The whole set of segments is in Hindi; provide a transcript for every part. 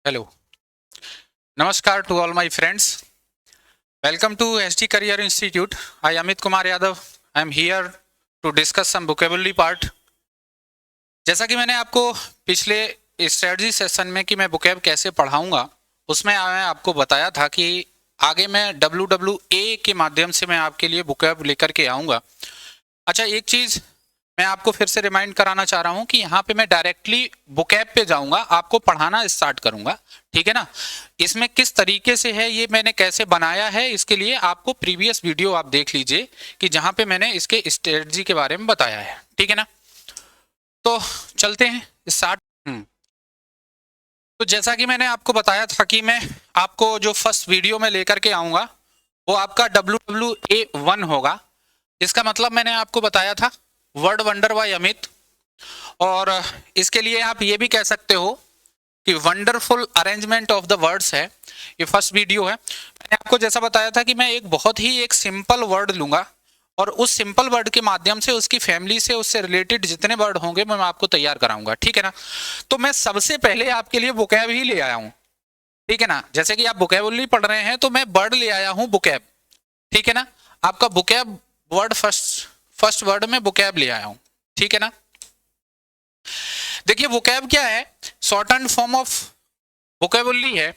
Hello. Namaskar to all my friends. Welcome to SD Career Institute. I Amit Kumar Yadav. I am here to discuss some vocabulary part. जैसा कि मैंने आपको पिछले स्ट्रेटजी सेशन में कि मैं vocab कैसे पढ़ाऊंगा, उसमें मैं आपको बताया था कि आगे मैं WWA के माध्यम से मैं आपके लिए vocab लेकर के आऊंगा। अच्छा, एक चीज़ मैं आपको फिर से रिमाइंड कराना चाह रहा हूं कि यहाँ पे मैं डायरेक्टली vocab पे जाऊंगा, आपको पढ़ाना स्टार्ट करूंगा, ठीक है ना। इसमें किस तरीके से है, ये मैंने कैसे बनाया है, इसके लिए आपको प्रीवियस वीडियो आप देख लीजिए कि जहां पे मैंने इसके स्ट्रेटजी के बारे में बताया है, ठीक है ना। तो चलते हैं स्टार्ट। तो जैसा कि मैंने आपको बताया था कि मैं आपको जो फर्स्ट वीडियो में लेकर के आऊंगा वो आपका WWA1 होगा। इसका मतलब मैंने आपको बताया था वर्ड वंडर बाय अमित, और इसके लिए आप ये भी कह सकते हो कि wonderful arrangement of the words है। ये फर्स्ट वीडियो है। मैंने आपको जैसा बताया था कि मैं एक बहुत ही एक सिंपल वर्ड लूंगा और उस सिंपल वर्ड के माध्यम से उसकी फैमिली से उससे रिलेटेड जितने वर्ड होंगे मैं आपको तैयार कराऊंगा, ठीक है ना। तो मैं सबसे पहले आपके लिए vocab ही ले आया हूं, ठीक है ना। जैसे कि आप vocabulary पढ़ रहे हैं तो मैं वर्ड ले आया हूं vocab, ठीक है ना। आपका vocab वर्ड फर्स्ट वर्ड में vocab ले आया हूं, ठीक है ना। देखिए vocab क्या है, short and form of vocabulary है।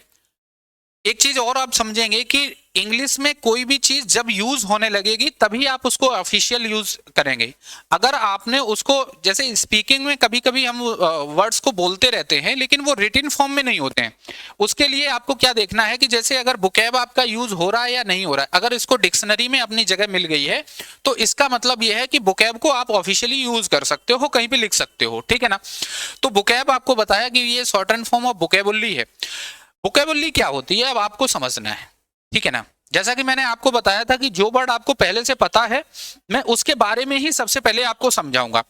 एक चीज और आप समझेंगे कि इंग्लिश में कोई भी चीज जब यूज होने लगेगी तभी आप उसको ऑफिशियल यूज करेंगे। अगर आपने उसको, जैसे स्पीकिंग में कभी कभी हम वर्ड्स को बोलते रहते हैं लेकिन वो रिटन फॉर्म में नहीं होते हैं। उसके लिए आपको क्या देखना है कि जैसे अगर vocab आपका यूज हो रहा है या नहीं हो रहा है, अगर इसको डिक्शनरी में अपनी जगह मिल गई है तो इसका मतलब यह है कि vocab को आप ऑफिशियली यूज कर सकते हो, कहीं भी लिख सकते हो, ठीक है ना। तो vocab आपको बताया कि ये short and form of vocabulary है। vocabulary क्या होती है अब आपको समझना है, ठीक है ना। जैसा कि मैंने आपको बताया था कि जो वर्ड आपको पहले से पता है मैं उसके बारे में ही सबसे पहले आपको समझाऊंगा।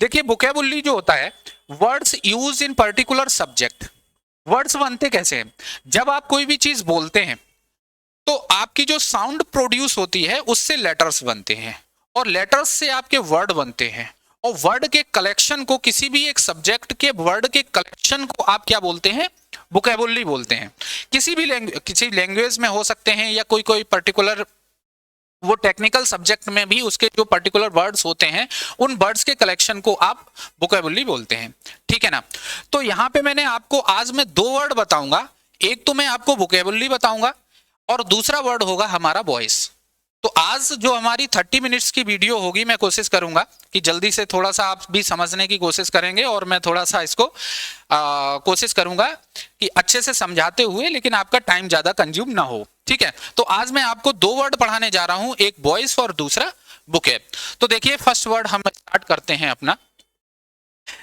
देखिए vocabulary जो होता है, words use in particular subject. Words बनते कैसे हैं, जब आप कोई भी चीज बोलते हैं तो आपकी जो साउंड प्रोड्यूस होती है उससे लेटर्स बनते हैं और लेटर्स से आपके वर्ड बनते हैं, और वर्ड के कलेक्शन को, किसी भी एक सब्जेक्ट के वर्ड के कलेक्शन को आप क्या बोलते हैं, vocabulary बोलते हैं। किसी लैंग्वेज में हो सकते हैं या कोई कोई पर्टिकुलर वो टेक्निकल सब्जेक्ट में भी उसके जो पर्टिकुलर वर्ड्स होते हैं उन वर्ड्स के कलेक्शन को आप vocabulary बोलते हैं, ठीक है ना। तो यहाँ पे मैंने आपको आज मैं दो वर्ड बताऊंगा, एक तो मैं आपको vocabulary बताऊंगा और दूसरा वर्ड होगा हमारा वॉइस। तो आज जो हमारी 30 मिनट्स की वीडियो होगी, मैं कोशिश करूंगा कि जल्दी से थोड़ा सा आप भी समझने की कोशिश करेंगे और मैं थोड़ा सा इसको कोशिश करूंगा कि अच्छे से समझाते हुए, लेकिन आपका टाइम ज्यादा कंज्यूम ना हो, ठीक है। तो आज मैं आपको दो वर्ड पढ़ाने जा रहा हूं, एक वॉइस और दूसरा vocab। तो देखिए फर्स्ट वर्ड हम स्टार्ट करते हैं अपना।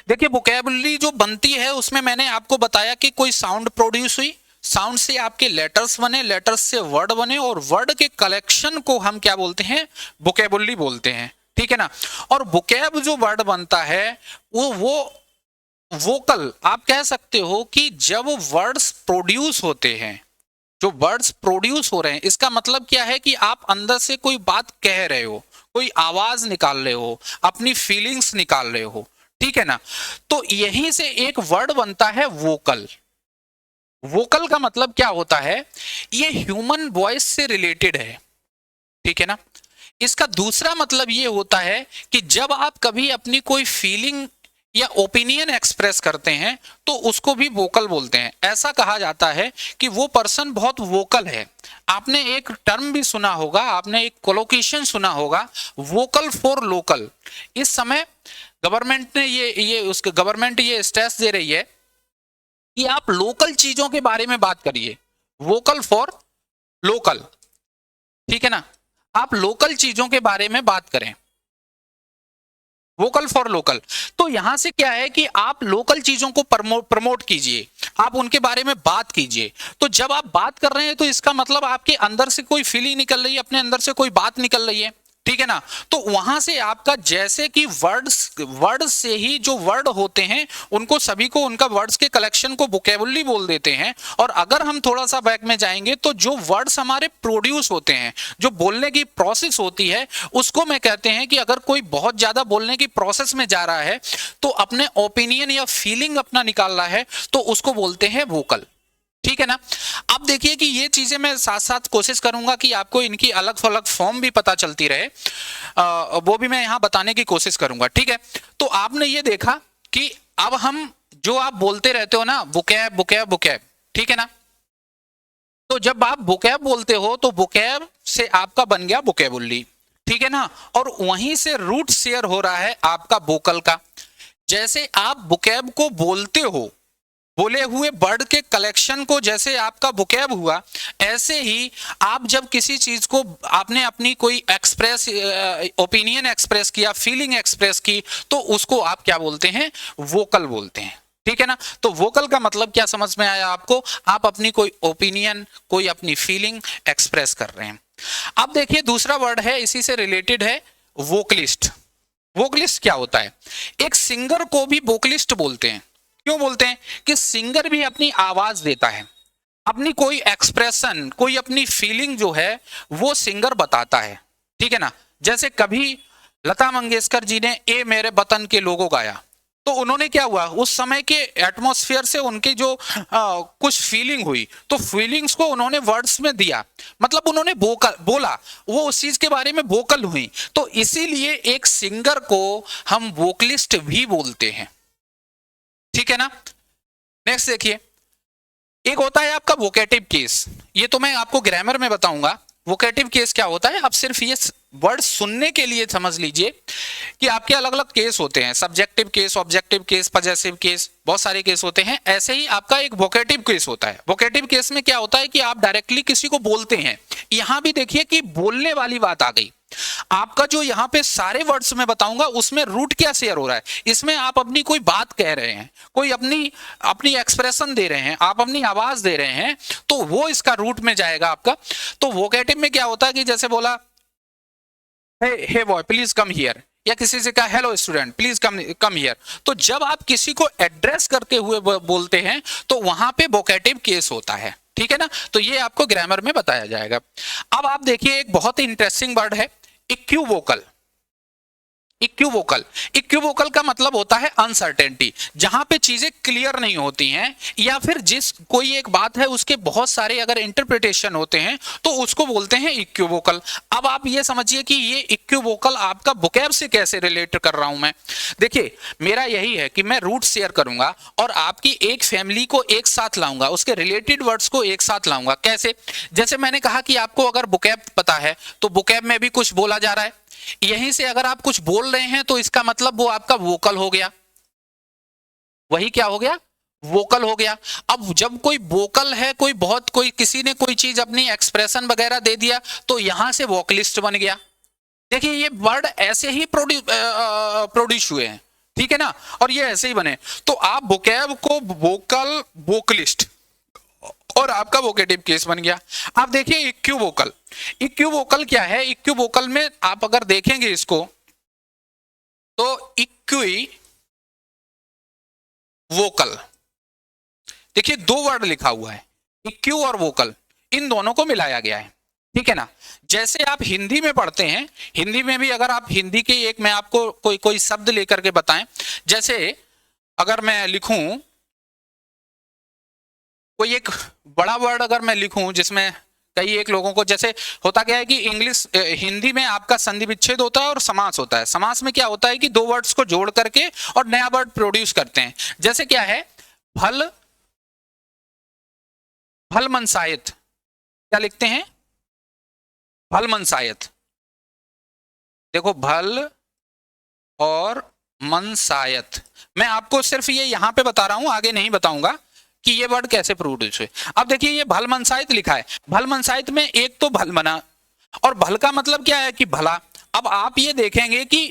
देखिए vocabulary जो बनती है उसमें मैंने आपको बताया कि कोई साउंड प्रोड्यूस हुई, साउंड से आपके लेटर्स बने, लेटर्स से वर्ड बने, और वर्ड के कलेक्शन को हम क्या बोलते हैं, vocabulary बोलते हैं, ठीक है ना। और vocab जो वर्ड बनता है वो वोकल आप कह सकते हो कि जब वर्ड्स प्रोड्यूस होते हैं, जो वर्ड्स प्रोड्यूस हो रहे हैं, इसका मतलब क्या है कि आप अंदर से कोई बात कह रहे हो, कोई आवाज निकाल रहे हो, अपनी फीलिंग्स निकाल रहे हो, ठीक है ना। तो यहीं से एक वर्ड बनता है वोकल। वोकल का मतलब क्या होता है, ये ह्यूमन वॉइस से रिलेटेड है, ठीक है ना। इसका दूसरा मतलब ये होता है कि जब आप कभी अपनी कोई फीलिंग या ओपिनियन एक्सप्रेस करते हैं तो उसको भी वोकल बोलते हैं। ऐसा कहा जाता है कि वो पर्सन बहुत वोकल है। आपने एक टर्म भी सुना होगा, आपने एक कोलोकेशन सुना होगा, वोकल फॉर लोकल। इस समय गवर्नमेंट ने गवर्नमेंट ये स्ट्रेस दे रही है कि आप लोकल चीजों के बारे में बात करिए, वोकल फॉर लोकल, ठीक है ना। आप लोकल चीजों के बारे में बात करें, वोकल फॉर लोकल। तो यहां से क्या है कि आप लोकल चीजों को प्रमोट कीजिए, आप उनके बारे में बात कीजिए। तो जब आप बात कर रहे हैं तो इसका मतलब आपके अंदर से कोई फीलिंग निकल रही है, अपने अंदर से कोई बात निकल रही है, ठीक है ना। तो वहां से आपका, जैसे कि वर्ड्स से ही जो वर्ड होते हैं उनको सभी को, उनका वर्ड्स के कलेक्शन को vocabulary बोल देते हैं। और अगर हम थोड़ा सा बैक में जाएंगे तो जो वर्ड्स हमारे प्रोड्यूस होते हैं, जो बोलने की प्रोसेस होती है, उसको मैं कहते हैं कि अगर कोई बहुत ज्यादा बोलने की प्रोसेस में जा रहा है तो अपने ओपिनियन या फीलिंग अपना निकाल रहा है तो उसको बोलते हैं वोकल, ठीक है ना। अब देखिए कि ये चीजें मैं साथ साथ कोशिश करूंगा कि आपको इनकी अलग अलग फॉर्म भी पता चलती रहे, वो भी मैं यहां बताने की कोशिश करूंगा। ठीक है, तो आपने ये देखा कि अब हम जो आप बोलते रहते हो ना, बुकैब बुकैब बुकैब, ठीक है ना। तो जब आप बुकैब बोलते हो तो बुकैब से आपका बन गया बुकैबुलरी, ठीक है ना। और वहीं से रूट शेयर हो रहा है आपका वोकल का। जैसे आप बुकैब को बोलते हो, बोले हुए वर्ड के कलेक्शन को जैसे आपका वोकैब हुआ, ऐसे ही आप जब किसी चीज को आपने अपनी कोई एक्सप्रेस ओपिनियन एक्सप्रेस किया, फीलिंग एक्सप्रेस की, तो उसको आप क्या बोलते हैं, वोकल बोलते हैं। ठीक है ना। तो वोकल का मतलब क्या समझ में आया आपको, आप अपनी कोई ओपिनियन, कोई अपनी फीलिंग एक्सप्रेस कर रहे हैं। अब देखिए दूसरा वर्ड है, इसी से रिलेटेड है, वोकलिस्ट। वोकलिस्ट क्या होता है, एक सिंगर को भी वोकलिस्ट बोलते हैं। क्यों बोलते हैं, कि सिंगर भी अपनी आवाज देता है, अपनी कोई एक्सप्रेशन, कोई अपनी फीलिंग जो है वो सिंगर बताता है। ठीक है ना। जैसे कभी लता मंगेशकर जी ने ए मेरे वतन के लोगों गाया, तो उन्होंने क्या हुआ, उस समय के एटमॉस्फेयर से उनकी जो कुछ फीलिंग हुई, तो फीलिंग्स को उन्होंने वर्ड्स में दिया, मतलब उन्होंने बोला, वो उस चीज के बारे में वोकल हुई। तो इसीलिए एक सिंगर को हम वोकलिस्ट भी बोलते हैं। ठीक है ना। नेक्स्ट देखिए, एक होता है आपका वोकेटिव केस, ये तो मैं आपको ग्रामर में बताऊंगा। वोकेटिव केस क्या होता है, आप सिर्फ ये वर्ड सुनने के लिए समझ लीजिए कि आपके अलग अलग केस होते हैं, subjective case, objective case, possessive case, बहुत सारे केस होते हैं। ऐसे ही आपका एक वोकेटिव केस होता है। वोकेटिव केस में क्या होता है कि आप डायरेक्टली किसी को बोलते हैं। यहां भी देखिए कि बोलने वाली बात आ गई। आपका जो यहां पे सारे वर्ड्स में बताऊंगा उसमें रूट क्या शेयर हो रहा है, इसमें आप अपनी कोई बात कह रहे हैं, कोई अपनी अपनी एक्सप्रेशन दे रहे हैं, आप अपनी आवाज दे रहे हैं, तो वो इसका रूट में जाएगा आपका। तो वोकेटिव में क्या होता है कि जैसे बोला hey boy please come here, या किसी से कहा hello student please come here, तो जब आप किसी को एड्रेस करते हुए बोलते हैं तो वहां पे वोकेटिव केस होता है। ठीक है ना। तो ये आपको ग्रामर में बताया जाएगा। अब आप देखिए एक बहुत ही इंटरेस्टिंग वर्ड है, इक्विवोकल। इक्विवोकल, इक्विवोकल का मतलब होता है अनसर्टेनिटी, जहां पे चीजें क्लियर नहीं होती हैं, या फिर जिस कोई एक बात है उसके बहुत सारे अगर इंटरप्रिटेशन होते हैं तो उसको बोलते हैं इक्विवोकल। अब आप ये समझिए कि ये इक्विवोकल आपका वोकैब से कैसे रिलेट कर रहा हूं मैं। देखिए मेरा यही है कि मैं रूट शेयर करूंगा और आपकी एक फैमिली को एक साथ लाऊंगा, उसके रिलेटेड वर्ड्स को एक साथ लाऊंगा। कैसे, जैसे मैंने कहा कि आपको अगर वोकैब पता है तो वोकैब में भी कुछ बोला जा रहा है, यहीं से अगर आप कुछ बोल रहे हैं तो इसका मतलब वो आपका वोकल हो गया। वही क्या हो गया, वोकल हो गया। अब जब कोई वोकल है, कोई किसी ने कोई चीज अपनी एक्सप्रेशन वगैरह दे दिया, तो यहां से वोकलिस्ट बन गया। देखिए ये वर्ड ऐसे ही प्रोड्यूस हुए हैं। ठीक है ना। और ये ऐसे ही बने। तो आप वोकैब को वोकल, वोकलिस्ट, और आपका वोकेटिव केस बन गया। आप देखिए इक्विवोकल, इक्विवोकल क्या है, इक्विवोकल में आप अगर देखेंगे इसको तो इक्वी वोकल, देखिए दो वर्ड लिखा हुआ है, इक्यू और वोकल, इन दोनों को मिलाया गया है। ठीक है ना। जैसे आप हिंदी में पढ़ते हैं, हिंदी में भी अगर आप हिंदी के एक मैं आपको कोई शब्द लेकर के बताएं, जैसे अगर मैं लिखूं कोई एक बड़ा वर्ड अगर मैं लिखूं जिसमें कई एक लोगों को, जैसे होता क्या है कि इंग्लिश हिंदी में आपका संधि विच्छेद होता है और समास होता है। समास में क्या होता है कि दो वर्ड्स को जोड़ करके और नया वर्ड प्रोड्यूस करते हैं। जैसे क्या है, भल भल मनसायत, क्या लिखते हैं, भल मनसायत। देखो भल और मनसायत, मैं आपको सिर्फ ये यहां पे बता रहा हूं, आगे नहीं बताऊंगा कि ये वर्ड कैसे प्रोड्यूस हुए। अब देखिए ये भल मनसायत लिखा है, भल मनसायत में एक तो भल बना, और भल का मतलब क्या है कि भला। अब आप ये देखेंगे कि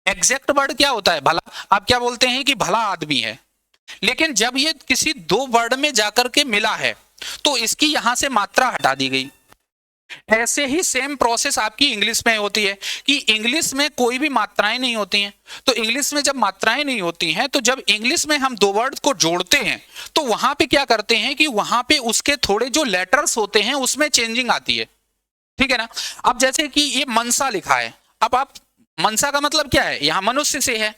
एग्जैक्ट वर्ड क्या होता है, भला। आप क्या बोलते हैं कि भला आदमी है, लेकिन जब ये किसी दो वर्ड में जाकर के मिला है तो इसकी यहां से मात्रा हटा दी गई। ऐसे ही सेम प्रोसेस आपकी इंग्लिश में होती है कि इंग्लिश में कोई भी मात्राएं नहीं होती हैं। तो इंग्लिश में जब मात्राएं नहीं होती हैं, तो जब इंग्लिश में हम दो वर्ड को जोड़ते हैं तो वहां पे क्या करते हैं कि वहां पे उसके थोड़े जो लेटर्स होते हैं उसमें चेंजिंग आती है। ठीक है ना। अब जैसे कि ये मनसा लिखा है, अब आप मनसा का मतलब क्या है, यहां मनुष्य से है,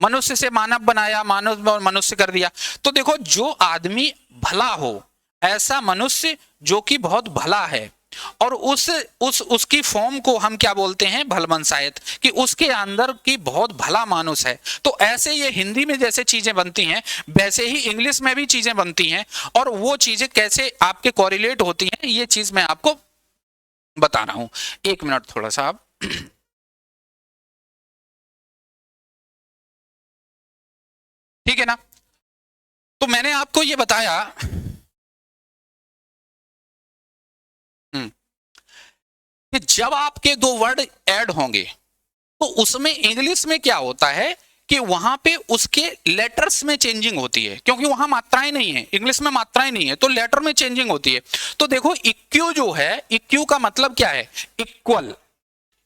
मनुष्य से मानव बनाया, मानव मनुष्य कर दिया। तो देखो जो आदमी भला हो, ऐसा मनुष्य जो कि बहुत भला है, और उसकी फॉर्म को हम क्या बोलते हैं, भलमनसायत, कि उसके अंदर की बहुत भला मानुष है। तो ऐसे ये हिंदी में जैसे चीजें बनती हैं वैसे ही इंग्लिश में भी चीजें बनती हैं, और वो चीजें कैसे आपके कोरिलेट होती हैं ये चीज मैं आपको बता रहा हूं। एक मिनट थोड़ा सा आप ठीक है ना। तो मैंने आपको ये बताया कि जब आपके दो वर्ड ऐड होंगे तो उसमें इंग्लिश में क्या होता है कि वहां पे उसके लेटर्स में चेंजिंग होती है, क्योंकि वहां मात्राएं नहीं है, इंग्लिश में मात्राएं नहीं है, तो लेटर में चेंजिंग होती है। तो देखो इक्यू जो है, इक्यू का मतलब क्या है, इक्वल।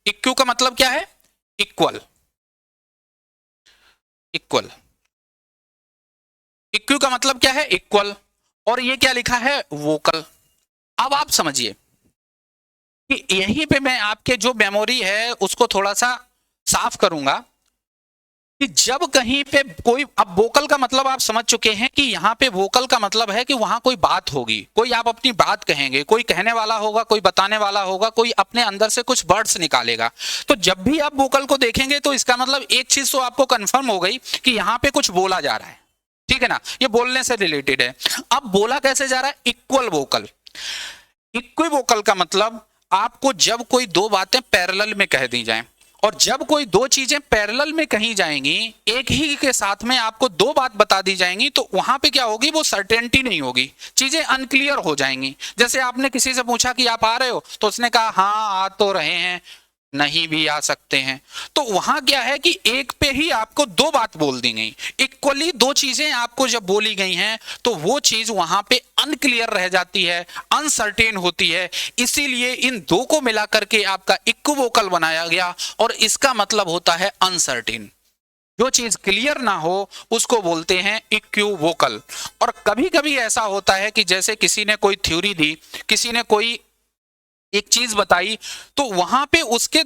इक्यू का मतलब क्या है, इक्वल। इक्वल, इक्यू का मतलब क्या है, इक्वल। और ये क्या लिखा है, वोकल। अब आप समझिए कि यहीं पे मैं आपके जो मेमोरी है उसको थोड़ा सा साफ करूंगा कि जब कहीं पे कोई, अब वोकल का मतलब आप समझ चुके हैं कि यहाँ पे वोकल का मतलब है कि वहां कोई बात होगी, कोई आप अपनी बात कहेंगे, कोई कहने वाला होगा, कोई बताने वाला होगा, कोई अपने अंदर से कुछ वर्ड्स निकालेगा। तो जब भी आप वोकल को देखेंगे तो इसका मतलब एक चीज तो आपको कंफर्म हो गई कि यहाँ पे कुछ बोला जा रहा है, ठीक है ना, ये बोलने से रिलेटेड है। अब बोला कैसे जा रहा है, इक्वल वोकल। इक्विवोकल का मतलब आपको जब कोई दो बातें पैरेलल में कह दी जाएं, और जब कोई दो चीजें पैरेलल में कही जाएंगी, एक ही के साथ में आपको दो बात बता दी जाएंगी, तो वहां पे क्या होगी, वो सर्टेनिटी नहीं होगी, चीजें अनक्लियर हो जाएंगी। जैसे आपने किसी से पूछा कि आप आ रहे हो, तो उसने कहा हाँ आ तो रहे हैं, नहीं भी आ सकते हैं। तो वहां क्या है कि एक पे ही आपको दो बात बोल दी गई, इक्वली दो चीजें आपको जब बोली गई हैं तो वो चीज वहां पे अनक्लियर रह जाती है, अनसर्टेन होती है। इसीलिए इन दो को मिलाकर के आपका इक्विवोकल बनाया गया, और इसका मतलब होता है अनसर्टेन। जो चीज क्लियर ना हो उसको बोलते हैं इक्विवोकल। और कभी कभी ऐसा होता है कि जैसे किसी ने कोई थ्योरी दी, किसी ने कोई एक चीज बताई, तो वहां पे उसके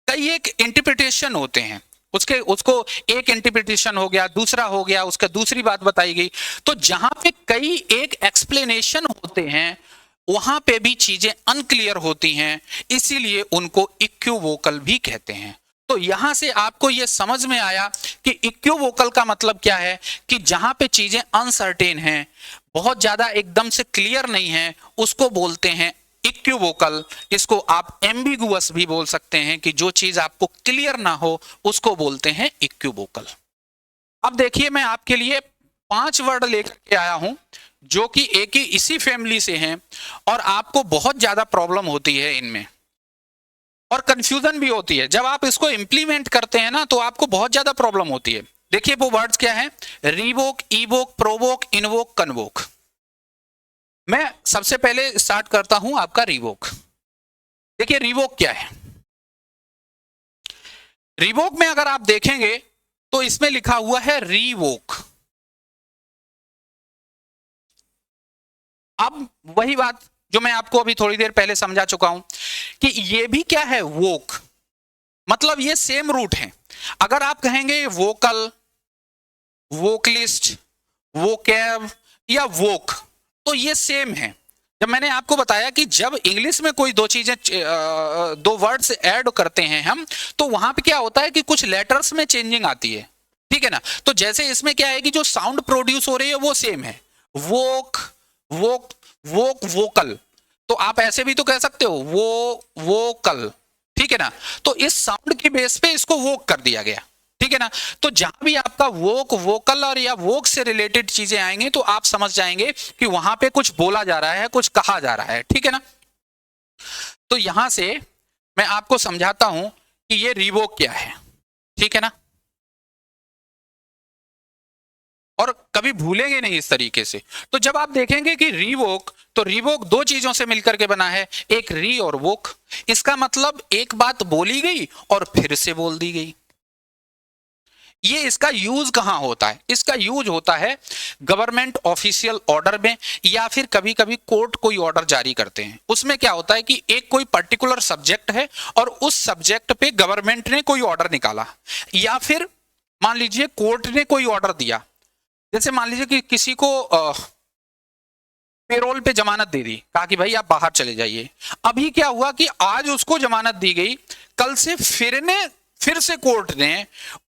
कई एक इंटरप्रिटेशन होते हैं, उसके उसको एक इंटरप्रिटेशन हो गया, दूसरा हो गया, उसका दूसरी बात बताई गई। तो जहां पे कई एक एक्सप्लेनेशन होते हैं वहां पे भी चीजें अनक्लियर होती हैं, इसीलिए उनको इक्विवोकल भी कहते हैं। तो यहां से आपको यह समझ में आया कि इक्विवोकल का मतलब क्या है, कि जहां पे चीजें अनसर्टेन हैं, बहुत ज्यादा एकदम से क्लियर नहीं है, उसको बोलते हैं इक्विवोकल। इसको आप एम्बिगुअस भी बोल सकते हैं, कि जो चीज आपको क्लियर ना हो उसको बोलते हैं इक्विवोकल। अब देखिए मैं आपके लिए 5 वर्ड लेकर के आया हूं जो कि एक ही इसी फैमिली से हैं, और आपको बहुत ज्यादा प्रॉब्लम होती है इनमें, और कंफ्यूजन भी होती है। जब आप इसको इंप्लीमेंट करते हैं ना तो आपको बहुत ज्यादा प्रॉब्लम होती है। देखिए वो वर्ड्स क्या है, रिवोक, इवोक, प्रोवोक, इनवोक, कन्वोक। मैं सबसे पहले स्टार्ट करता हूं आपका रिवोक। देखिए रिवोक क्या है, रिवोक में अगर आप देखेंगे तो इसमें लिखा हुआ है रीवोक। अब वही बात जो मैं आपको अभी थोड़ी देर पहले समझा चुका हूं कि ये भी क्या है, वोक, मतलब ये सेम रूट है। अगर आप कहेंगे वोकल, वोकलिस्ट, वोकैब या वोक, तो ये सेम है। जब मैंने आपको बताया कि जब इंग्लिश में कोई दो चीजें, दो वर्ड्स ऐड करते हैं हम, तो वहां पे क्या होता है कि कुछ लेटर्स में चेंजिंग आती है, ठीक है ना। तो जैसे इसमें क्या है कि जो साउंड प्रोड्यूस हो रही है वो सेम है, वोक, वोक, वोक, वोकल। तो आप ऐसे भी तो कह सकते हो वोकल, ठीक है ना। तो इस साउंड की बेस पे इसको वोक कर दिया गया, ठीक है ना। तो जहां भी आपका वोक, वोकल और या वोक से रिलेटेड चीजें आएंगे तो आप समझ जाएंगे कि वहां पे कुछ बोला जा रहा है, कुछ कहा जा रहा है, ठीक है ना। तो यहां से मैं आपको समझाता हूं कि ये रिवोक क्या है, ठीक है ना, और कभी भूलेंगे नहीं इस तरीके से। तो जब आप देखेंगे कि रिवोक, तो रिवोक दो चीजों से मिलकर के बना है, एक री और वोक। इसका मतलब एक बात बोली गई और फिर से बोल दी गई। ये इसका यूज कहां होता है, इसका यूज होता है गवर्नमेंट ऑफिशियल ऑर्डर में, या फिर कभी कभी कोर्ट कोई ऑर्डर जारी करते हैं। उसमें क्या होता है कि एक कोई पर्टिकुलर सब्जेक्ट है और उस सब्जेक्ट पे गवर्नमेंट ने कोई ऑर्डर निकाला, या फिर मान लीजिए कोर्ट ने कोई ऑर्डर दिया। जैसे मान लीजिए कि किसी को पेरोल पे जमानत दे दी, कहा कि भाई आप बाहर चले जाइए। अभी क्या हुआ कि आज उसको जमानत दी गई, कल से फिर से कोर्ट ने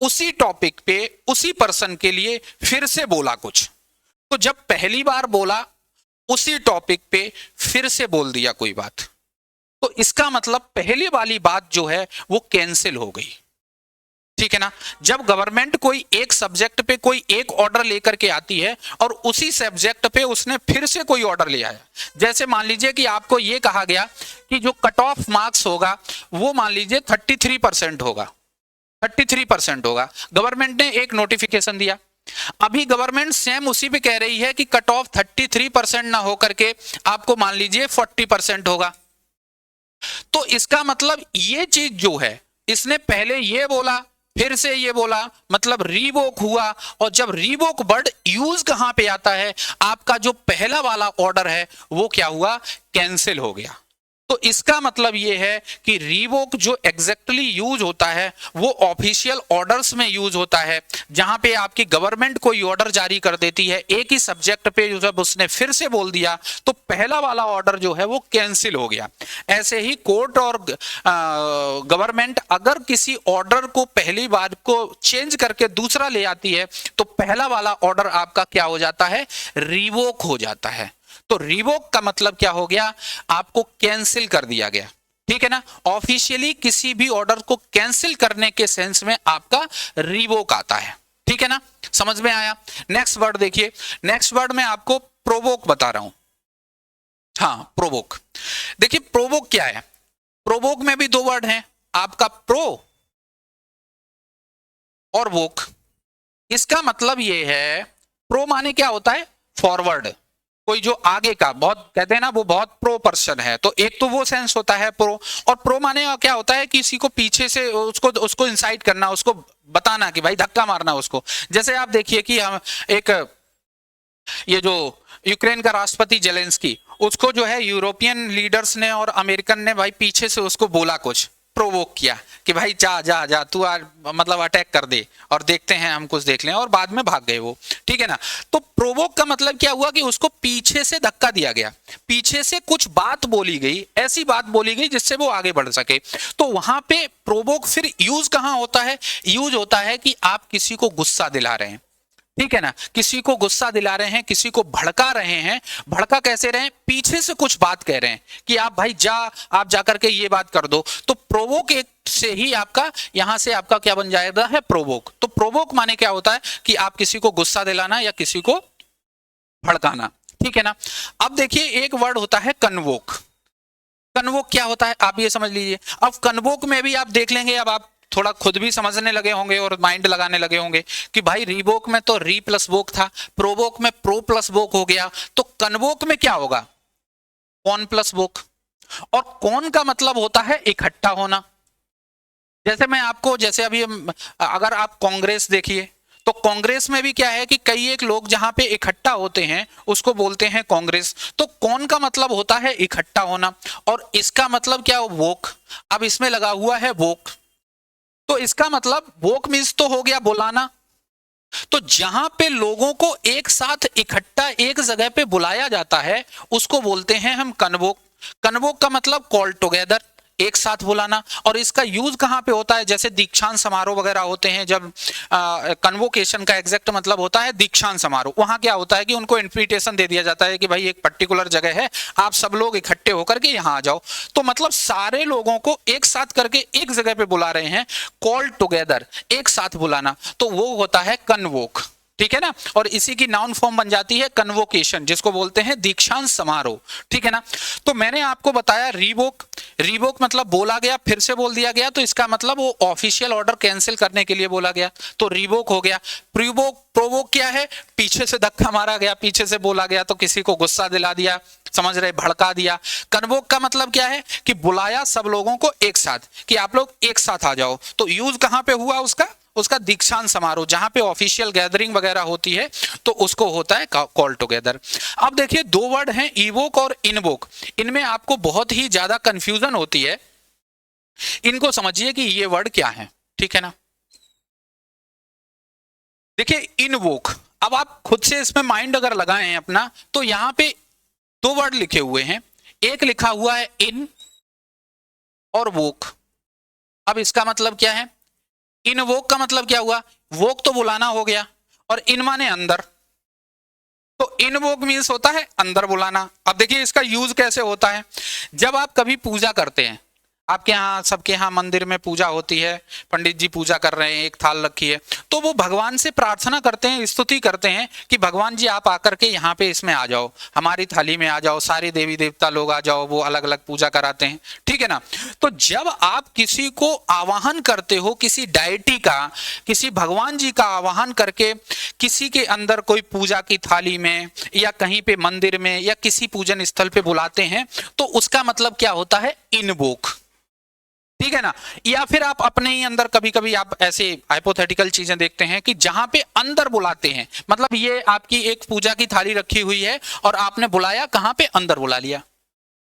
उसी टॉपिक पे उसी पर्सन के लिए फिर से बोला कुछ। तो जब पहली बार बोला उसी टॉपिक पे फिर से बोल दिया कोई बात, तो इसका मतलब पहली वाली बात जो है वो कैंसिल हो गई। ठीक है ना। जब गवर्नमेंट कोई एक सब्जेक्ट पे कोई एक ऑर्डर लेकर के आती है और उसी सब्जेक्ट पे उसने फिर से कोई ऑर्डर ले आया, जैसे मान लीजिए कि आपको ये कहा गया कि जो कट ऑफ मार्क्स होगा वो मान लीजिए 33% होगा, 33% होगा। गवर्नमेंट ने एक नोटिफिकेशन दिया, अभी गवर्नमेंट सेम उसी पे कह रही है कि कट ऑफ 33% ना होकर के आपको मान लीजिए 40% होगा। तो इसका मतलब ये चीज जो है, इसने पहले ये बोला फिर से ये बोला, मतलब रीवोक हुआ। और जब रीवोक वर्ड यूज कहां पे आता है, आपका जो पहला वाला ऑर्डर है वो क्या हुआ, कैंसिल हो गया। तो इसका मतलब यह है कि रीवोक जो एग्जैक्टली यूज होता है वो ऑफिशियल ऑर्डर्स में यूज होता है, जहां पे आपकी गवर्नमेंट कोई ऑर्डर जारी कर देती है एक ही सब्जेक्ट पे, जब उसने फिर से बोल दिया तो पहला वाला ऑर्डर जो है वो कैंसिल हो गया। ऐसे ही कोर्ट और गवर्नमेंट अगर किसी ऑर्डर को पहली बार को चेंज करके दूसरा ले आती है तो पहला वाला ऑर्डर आपका क्या हो जाता है, रिवोक हो जाता है। तो रिवोक का मतलब क्या हो गया, आपको कैंसिल कर दिया गया। ठीक है ना। ऑफिशियली किसी भी ऑर्डर को कैंसिल करने के सेंस में आपका रिवोक आता है। ठीक है ना, समझ में आया। नेक्स्ट वर्ड देखिए, नेक्स्ट वर्ड में आपको प्रोवोक बता रहा हूं। हाँ, प्रोवोक। देखिए प्रोवोक क्या है, प्रोवोक में भी दो वर्ड हैं, आपका प्रो और वोक। इसका मतलब यह है, प्रो माने क्या होता है, फॉरवर्ड, कोई जो आगे का, बहुत कहते हैं ना वो बहुत प्रो पर्सन है, तो एक तो वो सेंस होता है प्रो। और प्रो माने क्या होता है, किसी को पीछे से उसको इंसाइट करना, उसको बताना कि भाई धक्का मारना उसको। जैसे आप देखिए कि हम एक ये जो यूक्रेन का राष्ट्रपति जेलेंस्की, उसको जो है यूरोपियन लीडर्स ने और अमेरिकन ने भाई पीछे से उसको बोला, कुछ प्रोवोक किया कि भाई जा जा जा तू मतलब अटैक कर दे और देखते हैं हम कुछ देख लें, और बाद में भाग गए वो। ठीक है ना। तो प्रोवोक का मतलब क्या हुआ कि उसको पीछे से धक्का दिया गया, पीछे से कुछ बात बोली गई, ऐसी बात बोली गई जिससे वो आगे बढ़ सके। तो वहां पे प्रोवोक फिर यूज कहां होता है, यूज होता है कि आप किसी को गुस्सा दिला रहे हैं। ठीक है ना, किसी को गुस्सा दिला रहे हैं, किसी को भड़का रहे हैं। भड़का कैसे रहे हैं, पीछे से कुछ बात कह रहे हैं कि आप भाई जा, आप जाकर के ये बात कर दो। तो प्रोवोक एक से ही आपका यहां से आपका क्या बन जाएगा है, प्रोवोक। तो प्रोवोक माने क्या होता है कि आप किसी को गुस्सा दिलाना या किसी को भड़काना। ठीक है ना। अब देखिए एक वर्ड होता है कन्वोक। कन्वोक क्या होता है आप ये समझ लीजिए। अब कन्वोक में भी आप देख लेंगे, अब आप थोड़ा खुद भी समझने लगे होंगे और माइंड लगाने लगे होंगे कि भाई रीवोक में तो री प्लस वोक था, प्रोवोक में प्रो प्लस वोक हो गया, तो कन्वोक में क्या होगा, कॉन प्लस वोक। और कॉन का मतलब होता है इकट्ठा होना। जैसे मैं आपको, जैसे अभी अगर आप कांग्रेस देखिए तो कांग्रेस में भी क्या है कि कई एक लोग जहां पे इकट्ठा होते हैं उसको बोलते हैं कांग्रेस। तो कौन का मतलब होता है इकट्ठा होना, और इसका मतलब क्या, वोक। अब इसमें लगा हुआ है वोक, तो इसका मतलब वोक मीन्स तो हो गया बुलाना। तो जहां पे लोगों को एक साथ इकट्ठा एक जगह पे बुलाया जाता है उसको बोलते हैं हम कन्वोक। कन्वोक का मतलब कॉल टुगेदर, एक साथ बुलाना। और इसका यूज कहां पे होता है, जैसे दीक्षांत समारोह वगैरह होते हैं, जब कन्वोकेशन का एग्जैक्ट मतलब होता है दीक्षांत समारोह। वहां क्या होता है कि उनको इन्विटेशन दे दिया जाता है कि भाई एक पर्टिकुलर जगह है, आप सब लोग इकट्ठे होकर के यहां आ जाओ। तो मतलब सारे लोगों को एक साथ करके एक जगह पे बुला रहे हैं, कॉल टुगेदर, एक साथ बुलाना, तो वो होता है कन्वोक। ठीक है ना। और इसी की नाउन फॉर्म बन जाती है कन्वोकेशन, जिसको बोलते हैं दीक्षांत समारोह। ठीक है ना। तो मैंने आपको बताया रीवोक, रीवोक मतलब बोला गया फिर से बोल दिया गया, तो इसका मतलब वो ऑफिशियल ऑर्डर कैंसिल करने के लिए बोला गया, तो रीवोक हो गया। प्रोवोक, प्रोवोक क्या है, पीछे से धक्का मारा गया, पीछे से बोला गया, तो किसी को गुस्सा दिला दिया, समझ रहे, भड़का दिया। कन्वोक का मतलब क्या है कि बुलाया सब लोगों को एक साथ कि आप लोग एक साथ आ जाओ। तो यूज कहां पे हुआ उसका दीक्षांत समारोह, जहां पे ऑफिशियल गैदरिंग वगैरह होती है तो उसको होता है कॉल टुगेदर। अब देखिए दो वर्ड हैं इवोक और इनवोक, इनमें आपको बहुत ही ज्यादा कंफ्यूजन होती है, इनको समझिए कि ये वर्ड क्या है। ठीक है ना। देखिए इनवोक, अब आप खुद से इसमें माइंड अगर लगाएं अपना, तो यहां पे दो वर्ड लिखे हुए हैं, एक लिखा हुआ है इन और वोक। अब इसका मतलब क्या है? इन वोक का मतलब क्या हुआ? वोक तो बुलाना हो गया, और इन माने अंदर, तो इन वोक मीन्स होता है अंदर बुलाना। अब देखिए इसका यूज कैसे होता है। जब आप कभी पूजा करते हैं, आपके यहाँ सबके यहाँ मंदिर में पूजा होती है, पंडित जी पूजा कर रहे हैं, एक थाल रखी है, तो वो भगवान से प्रार्थना करते हैं, स्तुति करते हैं कि भगवान जी आप आकर के यहाँ पे इसमें आ जाओ, हमारी थाली में आ जाओ, सारे देवी देवता लोग आ जाओ, वो अलग अलग पूजा कराते हैं, ठीक है ना। तो जब आप किसी को आवाहन करते हो, किसी डायटी का, किसी भगवान जी का आवाहन करके किसी के अंदर कोई पूजा की थाली में या कहीं पे मंदिर में या किसी पूजन स्थल पे बुलाते हैं, तो उसका मतलब क्या होता है? इनवोक, ठीक है ना। या फिर आप अपने ही अंदर कभी कभी आप ऐसे हाइपोथेटिकल चीजें देखते हैं कि जहां पे अंदर बुलाते हैं, मतलब ये आपकी एक पूजा की थाली रखी हुई है और आपने बुलाया, कहां पे? अंदर बुला लिया,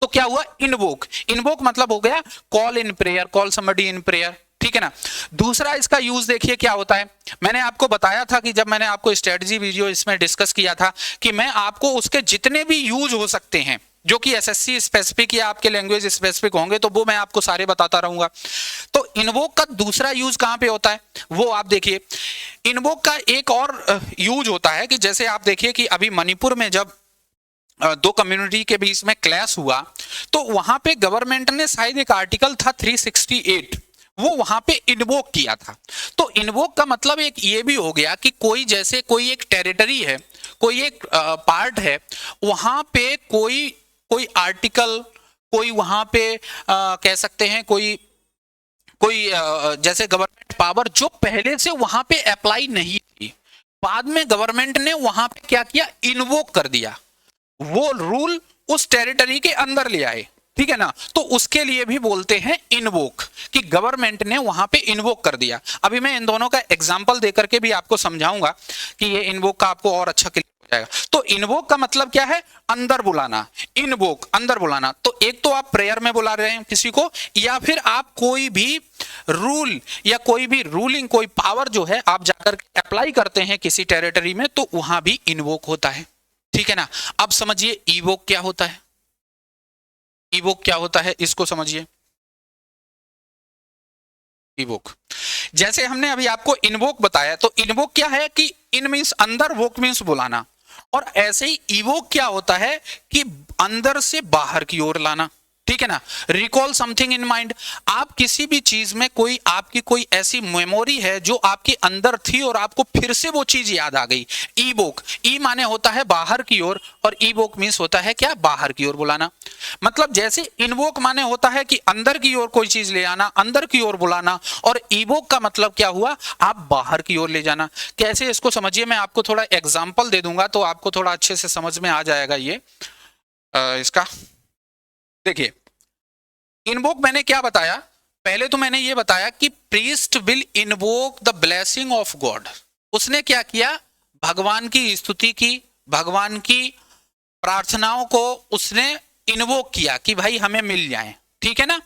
तो क्या हुआ? इनवोक। इनवोक मतलब हो गया call in prayer, call somebody in prayer, ठीक है ना। दूसरा इसका यूज देखिए क्या होता है। मैंने आपको बताया था कि जब मैंने आपको स्ट्रेटजी वीडियो इसमें डिस्कस किया था कि मैं आपको उसके जितने भी यूज हो सकते हैं जो कि एसएससी स्पेसिफिक या आपके लैंग्वेज स्पेसिफिक होंगे, तो वो मैं आपको सारे बताता रहूंगा। तो इनवोक का दूसरा यूज कहां पे होता है वो आप देखिए। इनवोक का एक और यूज होता है कि जैसे आप देखिए कि अभी मणिपुर में जब दो कम्युनिटी के बीच में क्लैश हुआ, तो वहां पे गवर्नमेंट ने शायद एक आर्टिकल था 368, वो वहां पे इन्वोक किया था। तो इन्वोक का मतलब एक ये भी हो गया कि कोई जैसे कोई एक टेरिटरी है, कोई एक पार्ट है, वहां पे कोई आर्टिकल, कोई वहां पे कह सकते हैं कोई जैसे गवर्नमेंट पावर जो पहले से वहां पे अप्लाई नहीं थी, बाद में गवर्नमेंट ने वहां पे क्या किया? इन्वोक कर दिया, वो रूल उस टेरिटरी के अंदर ले आए, ठीक है ना। तो उसके लिए भी बोलते हैं इन्वोक, कि गवर्नमेंट ने वहां पे इन्वोक कर दिया। अभी मैं इन दोनों का एग्जांपल देकर के भी आपको समझाऊंगा कि ये इन्वोक का आपको और अच्छा क्लियर हो जाएगा। तो इन्वोक का मतलब क्या है? अंदर बुलाना। इन्वोक अंदर बुलाना, तो एक तो आप प्रेयर में बुला रहे हैं किसी को, या फिर आप कोई भी रूल या कोई भी रूलिंग, कोई पावर जो है आप जाकर अप्लाई करते हैं किसी टेरिटरी में, तो वहां भी इन्वोक होता है, ठीक है ना। अब समझिए इवोक क्या होता है। इवोक क्या होता है इसको समझिए। इवोक, जैसे हमने अभी आपको इनवोक बताया, तो इनवोक क्या है कि इन मींस अंदर, वोक मींस बुलाना, और ऐसे ही इवोक क्या होता है कि अंदर से बाहर की ओर लाना, ठीक है ना। रिकॉल समथिंग इन माइंड, आप किसी भी चीज में कोई आपकी कोई ऐसी मेमोरी है जो आपके अंदर थी और आपको फिर से वो चीज याद आ गई। ईवोक, ई माने होता है बाहर की ओर, और ईवोक मींस होता है क्या? बाहर की ओर बुलाना। मतलब जैसे इनवोक माने होता है कि अंदर की ओर कोई चीज ले आना, अंदर की ओर बुलाना, और ईवोक का मतलब क्या हुआ? आप बाहर की ओर ले जाना। कैसे इसको समझिए, मैं आपको थोड़ा एग्जाम्पल दे दूंगा तो आपको थोड़ा अच्छे से समझ में आ जाएगा ये इसका। देखिए इनवोक मैंने क्या बताया, पहले तो मैंने ये बताया कि priest will invoke the blessing of God. उसने क्या किया? भगवान की स्तुति की, भगवान की प्रार्थनाओं को उसने इनवोक किया कि भाई हमें मिल जाए, ठीक है ना।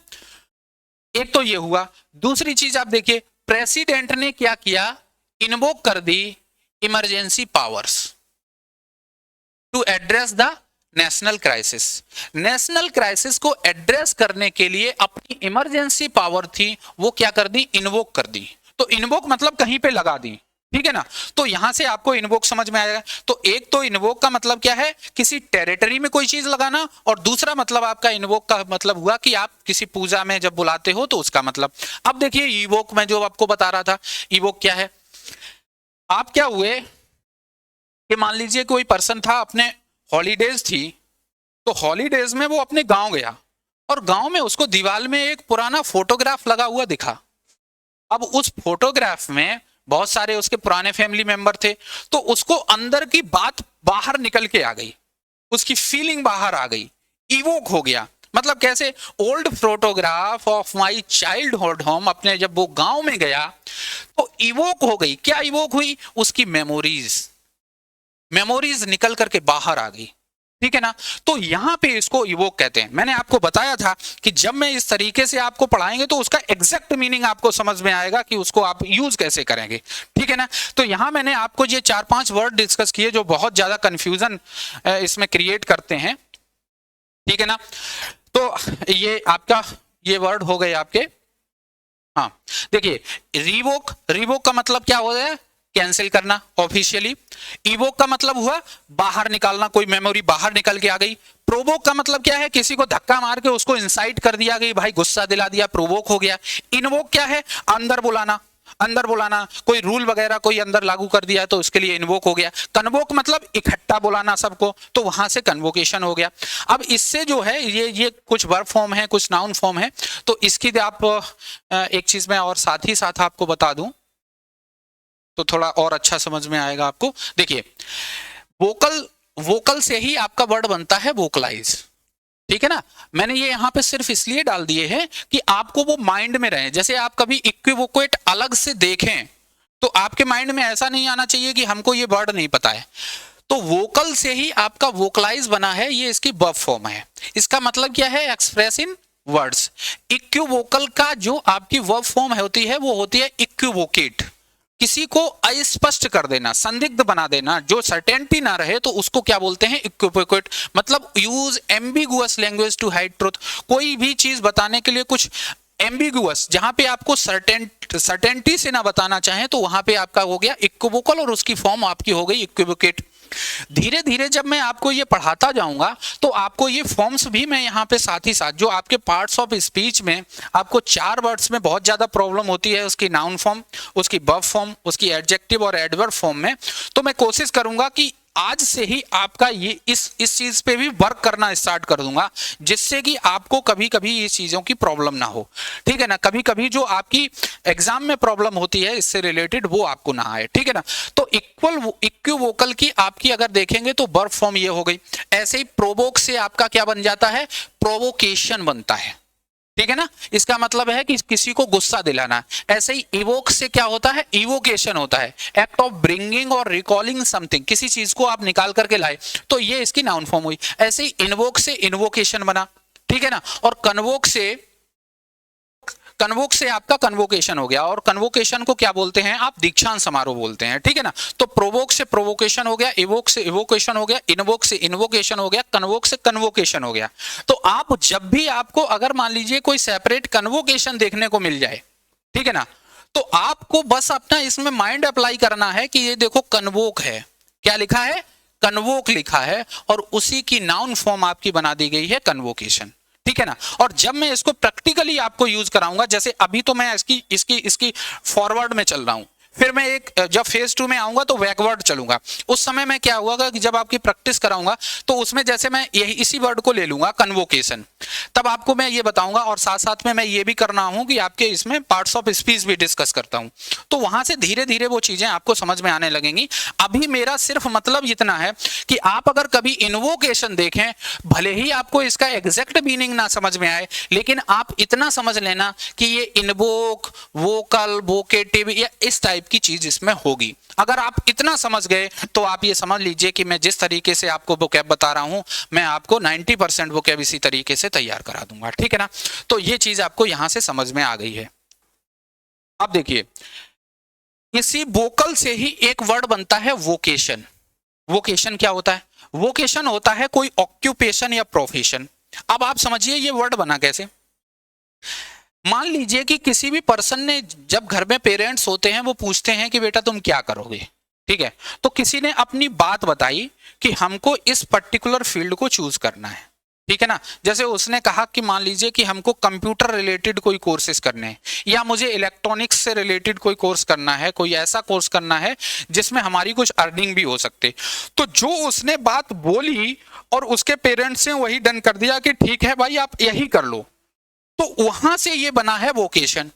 एक तो ये हुआ। दूसरी चीज आप देखिए, प्रेसिडेंट ने क्या किया? इनवोक कर दी emergency powers to address the national crisis. National crisis को एड्रेस करने के लिए अपनी इमरजेंसी पावर थी, वो क्या कर दी? इन्वोक कर दी। तो इन्वोक मतलब कहीं पे लगा दी, ठीक है ना। तो यहां से आपको इन्वोक समझ में आएगा। तो एक तो इन्वोक का मतलब क्या है? किसी टेरिटरी में कोई चीज लगाना, और दूसरा मतलब आपका इन्वोक का मतलब हुआ कि आप किसी पूजा में जब बुलाते हो तो उसका मतलब। अब देखिए इवोक में जो आपको बता रहा था, इवोक क्या है। आप क्या हुए कि मान लीजिए कोई पर्सन था, अपने हॉलीडेज थी, तो हॉलीडेज में वो अपने गांव गया, और गांव में उसको दीवार में एक पुराना फोटोग्राफ लगा हुआ दिखा। अब उस फोटोग्राफ में बहुत सारे उसके पुराने फैमिली मेंबर थे, तो उसको अंदर की बात बाहर निकल के आ गई, उसकी फीलिंग बाहर आ गई, इवोक हो गया। मतलब कैसे? Old photograph of my childhood home, अपने जब वो गांव में गया तो इवोक हो गई। क्या इवोक हुई? उसकी मेमोरीज निकल करके बाहर आ गई, ठीक है ना। तो यहां पे इसको इवोक कहते हैं। मैंने आपको बताया था कि जब मैं इस तरीके से आपको पढ़ाएंगे तो उसका एग्जैक्ट मीनिंग आपको समझ में आएगा कि उसको आप यूज कैसे करेंगे, ठीक है ना। तो यहां मैंने आपको ये 4-5 वर्ड डिस्कस किए जो बहुत ज्यादा कंफ्यूजन इसमें क्रिएट करते हैं। ठीक है ना। तो ये आपका ये वर्ड हो गए आपके। हाँ देखिए, रिवोक, रिवोक का मतलब क्या होता है? कैंसिल करना ऑफिशियली। इवोक का मतलब हुआ बाहर निकालना, कोई मेमोरी बाहर निकल के आ गई। प्रोवोक का मतलब क्या है? किसी को धक्का मार के उसको इंसाइट कर दिया गई, भाई गुस्सा दिला दिया, प्रोवोक हो गया। इनवोक क्या है? अंदर बुलाना, अंदर बुलाना, कोई रूल वगैरह कोई अंदर लागू कर दिया तो उसके लिए इन्वोक हो गया। कन्वोक मतलब इकट्ठा बुलाना सबको, तो वहां से कन्वोकेशन हो गया। अब इससे जो है ये कुछ वर्ब फॉर्म है, कुछ नाउन फॉर्म है। तो इसकी आप एक चीज मैं और साथ ही साथ आपको बता दूं तो थोड़ा और अच्छा समझ में आएगा आपको। देखिए, वोकल, वोकल से ही आपका वर्ड बनता है वोकलाइज, ठीक है ना। मैंने ये यहां पे सिर्फ इसलिए डाल दिए हैं कि आपको वो माइंड में रहे। जैसे आप कभी इक्विवोकेट अलग से देखें तो आपके माइंड में ऐसा नहीं आना चाहिए कि हमको ये वर्ड नहीं पता है। तो वोकल से ही आपका वोकलाइज बना है, ये इसकी वर्ब फॉर्म है। इसका मतलब क्या है? Express in words. इक्विवोकल का जो आपकी वर्ब फॉर्म होती है वो होती है इक्विवोकेट। किसी को अस्पष्ट कर देना, संदिग्ध बना देना, जो सर्टेनिटी ना रहे, तो उसको क्या बोलते हैं? इक्विवोकेट। मतलब use ambiguous language to hide truth. कोई भी चीज बताने के लिए कुछ एम्बिगुअस, जहां पे आपको सर्टेनिटी से ना बताना चाहे, तो वहां पे आपका हो गया इक्विवोकल और उसकी फॉर्म आपकी हो गई इक्विवोकेट। धीरे धीरे जब मैं आपको ये पढ़ाता जाऊंगा तो आपको ये फॉर्म्स भी मैं यहाँ पे साथ ही साथ, जो आपके पार्ट्स ऑफ स्पीच में आपको 4 वर्ड्स में बहुत ज्यादा प्रॉब्लम होती है, उसकी नाउन फॉर्म, उसकी वर्ब फॉर्म, उसकी एडजेक्टिव और एडवर्ब फॉर्म में, तो मैं कोशिश करूंगा कि आज से ही आपका ये इस चीज पे भी वर्क करना स्टार्ट कर दूंगा, जिससे कि आपको कभी कभी ये चीजों की प्रॉब्लम ना हो, ठीक है ना। कभी कभी जो आपकी एग्जाम में प्रॉब्लम होती है इससे रिलेटेड, वो आपको ना आए, ठीक है ना। तो इक्विवोकल की आपकी अगर देखेंगे तो वर्ब फॉर्म ये हो गई। ऐसे ही प्रोवोक से आपका क्या बन जाता है? प्रोवोकेशन बनता है, ठीक है ना। इसका मतलब है कि किसी को गुस्सा दिलाना। ऐसे ही इवोक से क्या होता है? इवोकेशन होता है, एक्ट ऑफ ब्रिंगिंग और रिकॉलिंग समथिंग, किसी चीज को आप निकाल करके लाए, तो ये इसकी नाउन फॉर्म हुई। ऐसे ही इन्वोक से इन्वोकेशन बना, ठीक है ना। और कन्वोक से आपका कन्वोकेशन हो गया, और कन्वोकेशन को क्या बोलते हैं आप? दीक्षांत समारोह बोलते हैं, ठीक है ना। तो प्रोवोक से प्रोवोकेशन हो गया, इवोक से इवोकेशन हो गया, इन्वोक से इन्वोकेशन हो गया, कन्वोक से कन्वोकेशन हो गया। तो आप जब भी आपको अगर मान लीजिए कोई सेपरेट कन्वोकेशन देखने को मिल जाए, ठीक है ना, तो आपको बस अपना इसमें माइंड अप्लाई करना है कि ये देखो कन्वोक है, क्या लिखा है? कन्वोक लिखा है, और उसी की नाउन फॉर्म आपकी बना दी गई है कन्वोकेशन, ठीक है ना। और जब मैं इसको प्रैक्टिकली आपको यूज कराऊंगा, जैसे अभी तो मैं इसकी इसकी इसकी फॉरवर्ड में चल रहा हूं, फिर मैं एक जब फेज 2 में आऊंगा तो बैकवर्ड चलूंगा। उस समय मैं क्या होगा कि जब आपकी प्रैक्टिस कराऊंगा तो उसमें जैसे मैं यही इसी वर्ड को ले लूंगा कन्वोकेशन, तब आपको मैं ये बताऊंगा, और साथ साथ में मैं ये भी करना हूं कि आपके इसमें पार्ट्स ऑफ स्पीच भी डिस्कस करता हूं, तो वहां से धीरे धीरे वो चीजें आपको समझ में आने लगेंगी। अभी मेरा सिर्फ मतलब इतना है कि आप अगर कभी इन्वोकेशन देखें, भले ही आपको इसका एग्जैक्ट मीनिंग ना समझ में आए, लेकिन आप इतना समझ लेना कि ये इन्वोक, वोकल, वोकेटिव या इस टाइप की चीज इसमें होगी। अगर आप इतना समझ गए तो आप ये समझ लीजिए कि मैं जिस तरीके से आपको वोकैब बता रहा हूं, मैं आपको 90% वोकैब इसी तरीके से तैयार करा दूंगा, ठीक है ना। तो ये चीज आपको यहां से समझ में आ गई है। अब देखिए, इसी वोकल से ही एक वर्ड बनता है वोकेशन। वोकेशन क्या होता है? वोकेशन होता है कोई ऑक्यूपेशन या प्रोफेशन। अब आप समझिए ये वर्ड बना कैसे। मान लीजिए कि किसी भी पर्सन ने, जब घर में पेरेंट्स होते हैं वो पूछते हैं कि बेटा तुम क्या करोगे, ठीक है, तो किसी ने अपनी बात बताई कि हमको इस पर्टिकुलर फील्ड को चूज करना है, ठीक है ना। जैसे उसने कहा कि मान लीजिए कि हमको कंप्यूटर रिलेटेड कोई कोर्सेज करने हैं, या मुझे इलेक्ट्रॉनिक्स से रिलेटेड कोई कोर्स करना है, कोई ऐसा कोर्स करना है जिसमें हमारी कुछ अर्निंग भी हो सकते। तो जो उसने बात बोली और उसके पेरेंट्स ने वही डन कर दिया कि ठीक है भाई आप यही कर लो, तो वहां से ये बना है वोकेशन।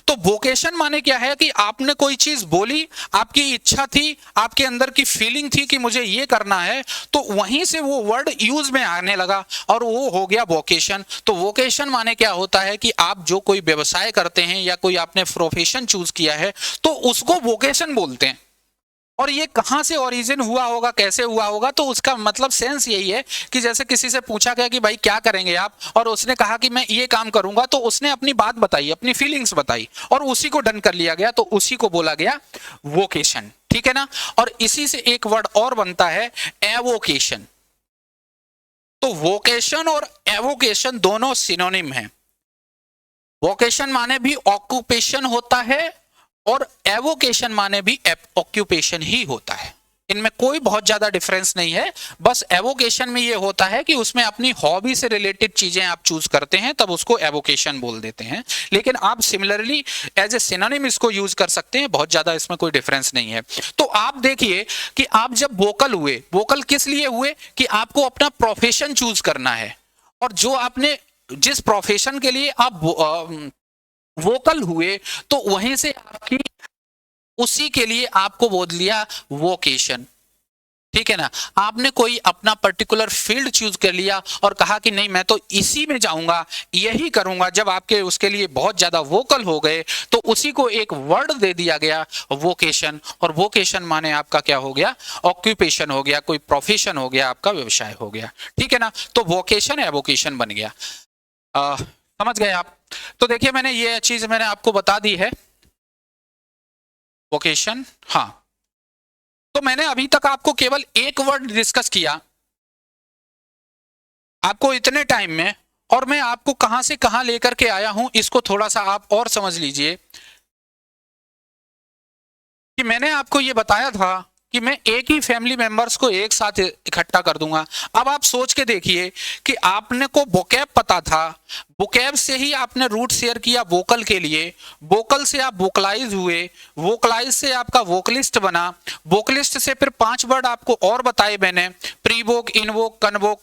तो वोकेशन माने क्या है कि आपने कोई चीज बोली, आपकी इच्छा थी, आपके अंदर की फीलिंग थी कि मुझे ये करना है, तो वहीं से वो वर्ड यूज में आने लगा और वो हो गया वोकेशन। तो वोकेशन माने क्या होता है कि आप जो कोई व्यवसाय करते हैं या कोई आपने प्रोफेशन चूज किया है तो उसको वोकेशन बोलते हैं। और ये कहां से ओरिजिन हुआ होगा, कैसे हुआ होगा, तो उसका मतलब सेंस यही है कि जैसे किसी से पूछा गया कि भाई क्या करेंगे आप, और उसने कहा कि मैं ये काम करूंगा, तो उसने अपनी बात बताई, अपनी फीलिंग्स बताई, और उसी को डन कर लिया गया, तो उसी को बोला गया वोकेशन, ठीक है ना। और इसी से एक वर्ड और बनता है एवोकेशन। तो वोकेशन और एवोकेशन दोनों सिनोनिम है। वोकेशन माने भी ऑक्यूपेशन होता है और एवोकेशन माने भी ऑक्यूपेशन ही होता है, इनमें कोई बहुत ज्यादा डिफरेंस नहीं है। बस एवोकेशन में ये होता है कि उसमें अपनी हॉबी से रिलेटेड चीजें आप चूज करते हैं, तब उसको एवोकेशन बोल देते हैं, लेकिन आप सिमिलरली एज ए सिनोनिम इसको यूज कर सकते हैं, बहुत ज्यादा इसमें कोई डिफरेंस नहीं है। तो आप देखिए कि आप जब वोकल हुए, वोकल किस लिए हुए कि आपको अपना प्रोफेशन चूज करना है, और जो आपने जिस प्रोफेशन के लिए आप वोकल हुए तो वहीं से आपकी उसी के लिए आपको बोल लिया वोकेशन, ठीक है ना। आपने कोई अपना पर्टिकुलर फील्ड चूज कर लिया और कहा कि नहीं मैं तो इसी में जाऊंगा, यही करूंगा, जब आपके उसके लिए बहुत ज्यादा वोकल हो गए तो उसी को एक वर्ड दे दिया गया वोकेशन, और वोकेशन माने आपका क्या हो गया, ऑक्यूपेशन हो गया, कोई प्रोफेशन हो गया, आपका व्यवसाय हो गया, ठीक है ना। तो वोकेशन एवोकेशन बन गया। समझ गए आप। तो देखिए मैंने ये चीज मैंने आपको बता दी है, वोकेशन। हाँ, तो मैंने अभी तक आपको केवल एक वर्ड डिस्कस किया आपको इतने टाइम में, और मैं आपको कहां से कहां लेकर के आया हूं इसको थोड़ा सा आप और समझ लीजिए कि मैंने आपको ये बताया था कि मैं एक ही फैमिली मेंबर्स को एक साथ इकट्ठा कर दूंगा। अब आप सोच के देखिए कि आपने को वोकैब पता था, वोकैब से ही आपने रूट शेयर किया वोकल के लिए, वोकल से आप वोकलाइज हुए, वोकलाइज से आपका वोकलिस्ट बना, वोकलिस्ट से फिर 5 वर्ड आपको और बताए मैंने, प्रीवोक, इनवोक, कन्वोक,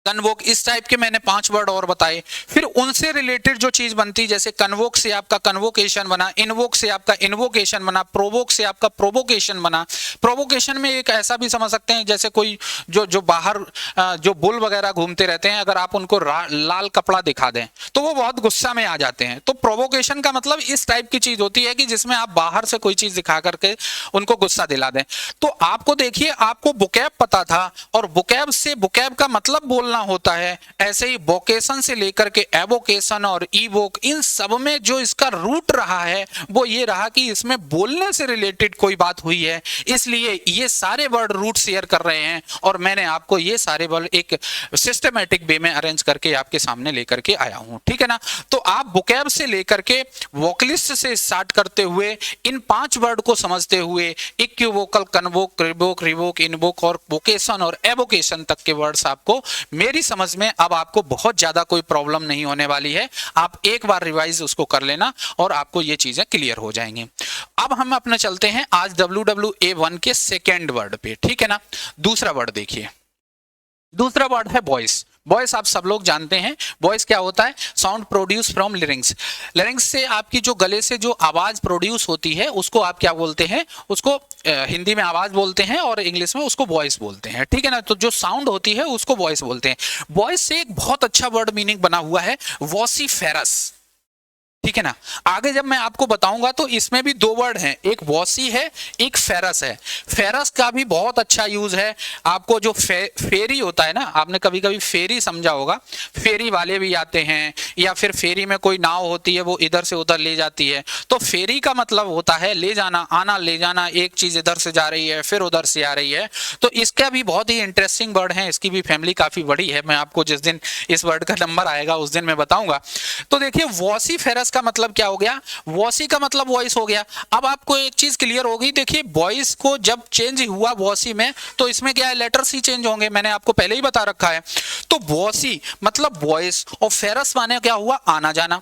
कन्वोक, इस टाइप के मैंने 5 वर्ड और बताए। फिर उनसे रिलेटेड जो चीज बनती, जैसे कन्वोक से आपका कन्वोकेशन बना, इनवोक से आपका इनवोकेशन बना, प्रोवोक से आपका प्रोवोकेशन बना। प्रोवोकेशन में एक ऐसा भी समझ सकते हैं जैसे कोई जो बाहर जो बुल वगैरह घूमते रहते हैं, अगर आप उनको लाल कपड़ा दिखा दें तो वो बहुत गुस्सा में आ जाते हैं। तो प्रोवोकेशन का मतलब इस टाइप की चीज होती है कि जिसमें आप बाहर से कोई चीज दिखा करके उनको गुस्सा दिला दें। तो आपको देखिए, आपको वोकैब पता था, और वोकैब से वोकैब का मतलब बोलना होता है, ऐसे ही वोकेशन से लेकर के एवोकेशन और ईवोक, इन सब में जो इसका रूट रहा है वो ये रहा कि इसमें बोलने से रिलेटेड कोई बात हुई है, इसलिए ये सारे वर्ड रूट शेयर कर रहे हैं, और मैंने आपको ये सारे वर्ड एक सिस्टमैटिक वे में अरेंज करके आपके सामने लेकर के आया हूं, ठीक है ना। तो आप वोकैब से लेकर के वोकलिस्ट से स्टार्ट करते हुए इन 5 वर्ड को समझते हुए इक्विवोकल, कन्वोक, क्रिवोक, रिवोक, इनवोक और वोकेशन और एवोकेशन तक के वर्ड्स आपको मेरी समझ में अब आपको बहुत ज्यादा कोई प्रॉब्लम नहीं होने वाली है। आप एक बार रिवाइज उसको कर लेना और आपको ये चीजें क्लियर हो जाएंगी। अब हम अपने चलते हैं आज WWA1 के सेकेंड वर्ड पे, ठीक है ना। दूसरा वर्ड देखिए, दूसरा वर्ड है वॉइस। वॉइस आप सब लोग जानते हैं, वॉइस क्या होता है, साउंड प्रोड्यूस फ्रॉम लिरिंग्स। लिरिंग्स से आपकी जो गले से जो आवाज प्रोड्यूस होती है उसको आप क्या बोलते हैं, उसको हिंदी में आवाज बोलते हैं और इंग्लिश में उसको वॉइस बोलते हैं, ठीक है ना। तो जो साउंड होती है उसको वॉइस बोलते हैं। वॉइस से एक बहुत अच्छा वर्ड मीनिंग बना हुआ है वॉसिफेरस, ठीक है ना। आगे जब मैं आपको बताऊंगा तो इसमें भी 2 वर्ड हैं, एक वॉसी है, एक फेरस है। फेरस का भी बहुत अच्छा यूज है। आपको जो फेरी होता है ना, आपने कभी कभी फेरी समझा होगा, फेरी वाले भी आते हैं, या फिर फेरी में कोई नाव होती है वो इधर से उधर ले जाती है, तो फेरी का मतलब होता है ले जाना, आना, ले जाना, एक चीज इधर से जा रही है फिर उधर से आ रही है। तो इसका भी बहुत ही इंटरेस्टिंग वर्ड है, इसकी भी फैमिली काफी बड़ी है, मैं आपको जिस दिन इस वर्ड का नंबर आएगा उस दिन मैं बताऊंगा। तो देखिए वॉसिफेरस का मतलब क्या हो गया, वॉसी का मतलब वॉइस हो गया। अब आपको एक चीज क्लियर होगी, देखिए वॉइस को जब चेंज हुआ वॉसी में तो इसमें क्या है, लेटर्स ही चेंज होंगे, मैंने आपको पहले ही बता रखा है। तो वॉसी मतलब वॉइस और फेरस माने क्या हुआ, आना जाना।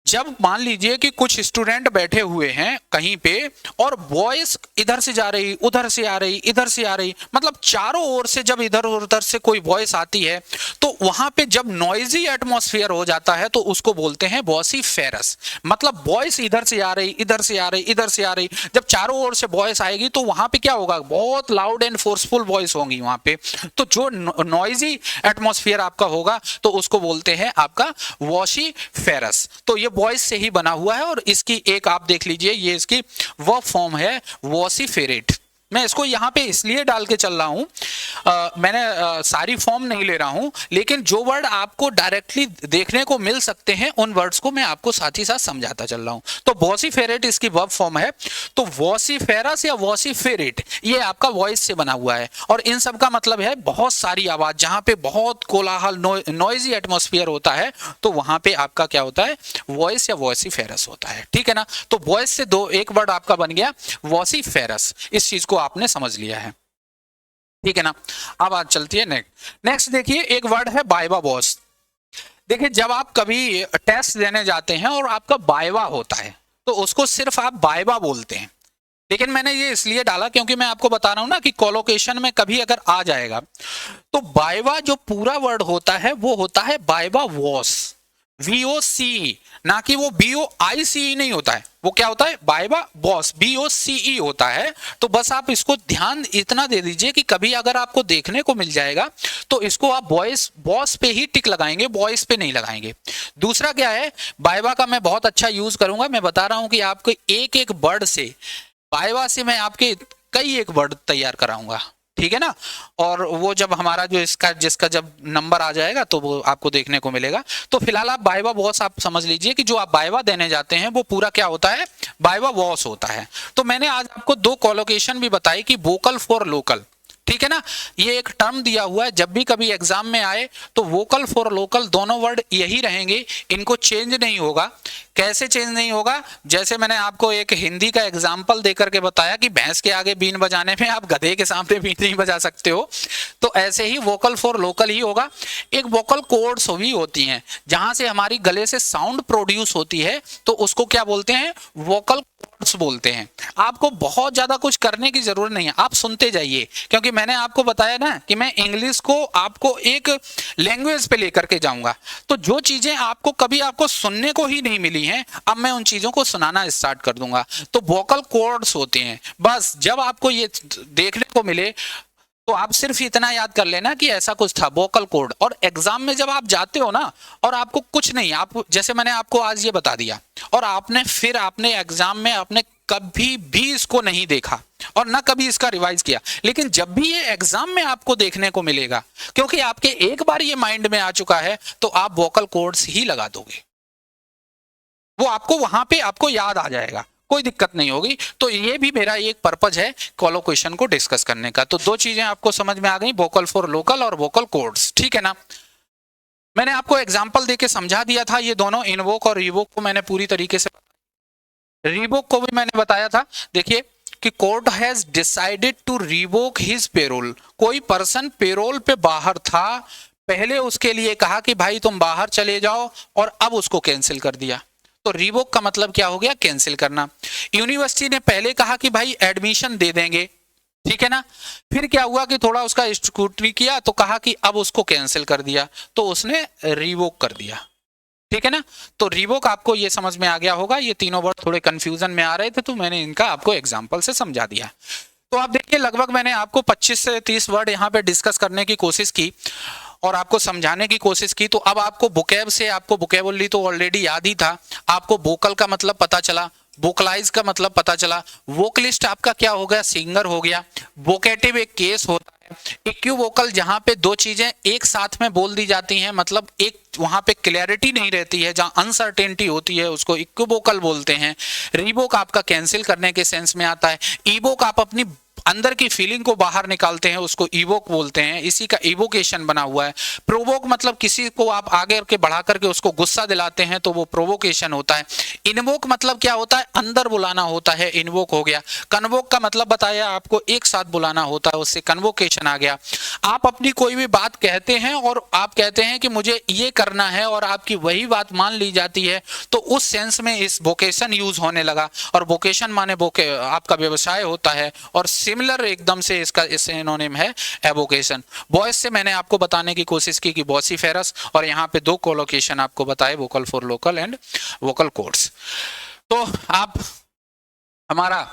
जब मान लीजिए कि कुछ स्टूडेंट बैठे हुए हैं कहीं पे और वॉइस इधर से जा रही, उधर से आ रही, इधर से आ रही, मतलब चारों ओर से जब इधर उधर से कोई वॉइस आती है तो वहां पे जब नॉइजी एटमॉस्फेयर हो जाता है तो उसको बोलते हैं वॉसिफेरस। मतलब वॉइस इधर से आ रही, इधर से आ रही, इधर से आ रही, जब चारों ओर से वॉइस आएगी तो वहां पे क्या होगा, बहुत लाउड एंड फोर्सफुल वॉइस होंगी वहां पे। तो जो नॉइजी एटमॉस्फेयर आपका होगा तो उसको बोलते हैं आपका वॉसिफेरस। तो ये वॉइस से ही बना हुआ है, और इसकी एक आप देख लीजिए, ये इसकी वर्ब फॉर्म है वॉसिफेरेट। मैं इसको यहां पे इसलिए डाल के चल रहा हूं, मैंने सारी फॉर्म नहीं ले रहा हूं, लेकिन जो वर्ड आपको डायरेक्टली देखने को मिल सकते हैं उन वर्ड्स को मैं आपको साथ ही साथ समझाता चल रहा हूं। तो वॉसिफेरेट इसकी वर्ब फॉर्म है। तो वॉसिफेरस या वॉसिफेरेट ये आपका वॉइस से बना हुआ है, और इन सब का मतलब है बहुत सारी आवाज, जहां पे बहुत कोलाहल नॉइजी एटमॉस्फेयर होता है, तो वहां पे आपका क्या होता है, वॉइस या वॉसिफेरस होता है। ठीक है ना। तो वॉइस से एक वर्ड आपका बन गया वॉसिफेरस। इस चीज को आपने समझ लिया है। ठीक है ना। अब बात चलती है नेक्स्ट देखिए, एक वर्ड है वाइवा वॉस। देखिए जब आप कभी टेस्ट देने जाते हैं और आपका वाइवा होता है तो उसको सिर्फ आप वाइवा बोलते हैं, लेकिन मैंने ये इसलिए डाला क्योंकि मैं आपको बता रहा हूं ना कि कोलोकेशन में कभी अगर आ जाएगा तो वाइवा जो पूरा वर्ड होता है वो होता है वाइवा वॉस, VOCE, ना कि वो BOICE नहीं होता है। वो क्या होता है, वाइवा वॉस, BOCE होता है। तो बस आप इसको ध्यान इतना दे दीजिए कि कभी अगर आपको देखने को मिल जाएगा तो इसको आप वॉइस वॉस पे ही टिक लगाएंगे, वॉइस पे नहीं लगाएंगे। दूसरा क्या है, वाइवा का मैं बहुत अच्छा यूज करूंगा। मैं बता रहा हूं कि आपको एक एक वर्ड से, वाइवा से मैं आपके कई एक वर्ड तैयार कराऊंगा। ठीक है ना। और वो जब हमारा जो जिसका जब नंबर आ जाएगा तो वो आपको देखने को मिलेगा। तो फिलहाल आप वाइवा वॉस आप समझ लीजिए कि जो आप वाइवा देने जाते हैं वो पूरा क्या होता है, वाइवा वॉस होता है। तो मैंने आज आपको दो कोलोकेशन भी बताई कि वोकल फॉर लोकल। ठीक है ना। ये एक टर्म दिया हुआ है, जब भी कभी एग्जाम में आए तो वोकल फॉर लोकल दोनों वर्ड यही रहेंगे, इनको चेंज नहीं होगा। कैसे चेंज नहीं होगा, जैसे मैंने आपको एक हिंदी का एग्जाम्पल देकर के बताया कि भैंस के आगे बीन बजाने में आप गधे के सामने बीन नहीं बजा सकते हो, तो ऐसे ही वोकल फॉर लोकल ही होगा। एक वोकल कोड्स भी होती हैं, जहां से हमारी गले से साउंड प्रोड्यूस होती है, तो उसको क्या बोलते हैं, वोकल कोड्स बोलते हैं। आपको बहुत ज्यादा कुछ करने की जरूरत नहीं है, आप सुनते जाइए, क्योंकि मैंने आपको बताया ना कि मैं इंग्लिश को आपको एक लैंग्वेज पे लेकर के जाऊंगा। तो जो चीजें आपको कभी आपको सुनने को ही नहीं मिली हैं, अब मैं उन चीजों को सुनाना स्टार्ट कर दूंगा। तो वोकल कॉर्ड्स होते हैं। बस जब आपको ये देखने को मिले तो आप सिर्फ इतना याद कर लेना कि ऐसा कुछ था, वोकल कॉर्ड। और एग्जाम में जब आप जाते हो ना और आपको कुछ नहीं, आप जैसे मैंने आपको आज ये बता दिया और आपने एग्जाम में आपने कभी भी इसको नहीं देखा और ना कभी इसका रिवाइज किया, लेकिन जब भी ये एग्जाम में आपको देखने को मिलेगा, क्योंकि आपके एक बार ये माइंड में आ चुका है, तो आप वोकल कॉर्ड्स ही लगा दोगे। वो आपको वहां पे आपको याद आ जाएगा, कोई दिक्कत नहीं होगी। तो ये भी मेरा एक पर्पज है कोलोकेशन को डिस्कस करने का। तो दो चीजें आपको समझ में आ गई, वोकल फॉर लोकल और वोकल कॉर्ड्स। ठीक है ना। मैंने आपको एग्जांपल देके समझा दिया था, ये दोनों इनवोक और रिवोक को मैंने पूरी तरीके से, रिवोक को भी मैंने बताया था। देखिए कि court has decided to revoke his parole. कोई पर्सन पेरोल पे बाहर था, पहले उसके लिए कहा कि भाई तुम बाहर चले जाओ, और अब उसको कैंसिल कर दिया। तो रिवोक का मतलब क्या हो गया, कैंसिल करना। यूनिवर्सिटी ने पहले कहा कि भाई एडमिशन दे देंगे, ठीक है ना, फिर क्या हुआ कि थोड़ा उसका स्क्रूटनी किया तो कहा कि अब उसको कैंसिल कर दिया, तो उसने रिवोक कर दिया। ठीक है ना। तो रिवोक आपको ये समझ में आ गया होगा। ये तीनों वर्ड थोड़े कंफ्यूजन में आ रहे थे, तो मैंने इनका आपको एग्जांपल से समझा दिया। तो आप देखिए लगभग मैंने आपको 25 से 30 वर्ड यहाँ पे डिस्कस करने की कोशिश की और आपको समझाने की कोशिश की। तो अब आपको बुकेब से, आपको बुकेबुलरी तो ऑलरेडी याद ही था, आपको वोकल का मतलब पता चला, वोकलाइज का मतलब पता चला, वोकलिस्ट आपका क्या हो गया, सिंगर हो गया। वोकेटिव एक केस होता है, इक्विवोकल जहां पे दो चीजें एक साथ में बोल दी जाती हैं, मतलब एक वहां पे क्लैरिटी नहीं रहती है, जहां अनसर्टेनिटी होती है, उसको इक्विवोकल बोलते हैं। रिवोक आपका कैंसिल करने के सेंस में आता है। इवोक आप अपनी अंदर की फीलिंग को बाहर निकालते हैं, उसको इवोक बोलते हैं, इसी का इवोकेशन बना हुआ है। प्रोवोक मतलब किसी को आप आगे के बढ़ा करके उसको गुस्सा दिलाते हैं, तो वो प्रोवोकेशन होता है। इनवोक मतलब क्या होता है, अंदर बुलाना होता है, इनवोक हो गया। कन्वोक का मतलब बताया आपको, एक साथ बुलाना होता है, उससे कन्वोकेशन आ गया। आप अपनी कोई भी बात कहते हैं और आप कहते हैं कि मुझे ये करना है और आपकी वही बात मान ली जाती है, तो उस सेंस में इस वोकेशन यूज होने लगा। और वोकेशन माने आपका व्यवसाय होता है, और सिमिलर एकदम से इसका सिनोनिम है एवोकेशन। वॉइस से मैंने आपको बताने की कोशिश की कि वॉसिफेरस, और यहाँ पे दो कोलोकेशन आपको बताए, vocal for local and vocal cords. तो आप हमारा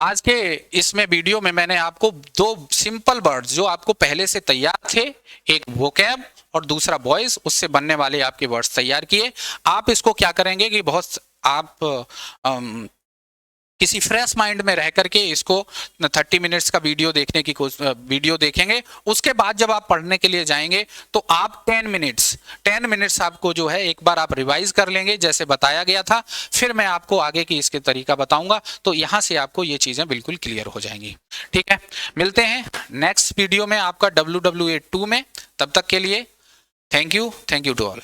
आज के इसमें वीडियो में मैंने आपको दो सिंपल वर्ड्स जो आपको पहले से तैयार थे, एक वोकैब और दूसरा वॉइस, उससे बनने वाले आपके वर्ड्स तैयार किए। आप इसको क्या करेंगे कि बहुत आप किसी फ्रेश माइंड में रह करके इसको 30 मिनट्स का वीडियो देखेंगे। उसके बाद जब आप पढ़ने के लिए जाएंगे तो आप 10 मिनट्स आपको जो है एक बार आप रिवाइज कर लेंगे जैसे बताया गया था, फिर मैं आपको आगे की इसके तरीका बताऊंगा, तो यहां से आपको ये चीजें बिल्कुल क्लियर हो जाएंगी। ठीक है, मिलते हैं नेक्स्ट वीडियो में आपका WWA 2 में। तब तक के लिए थैंक यू टू ऑल।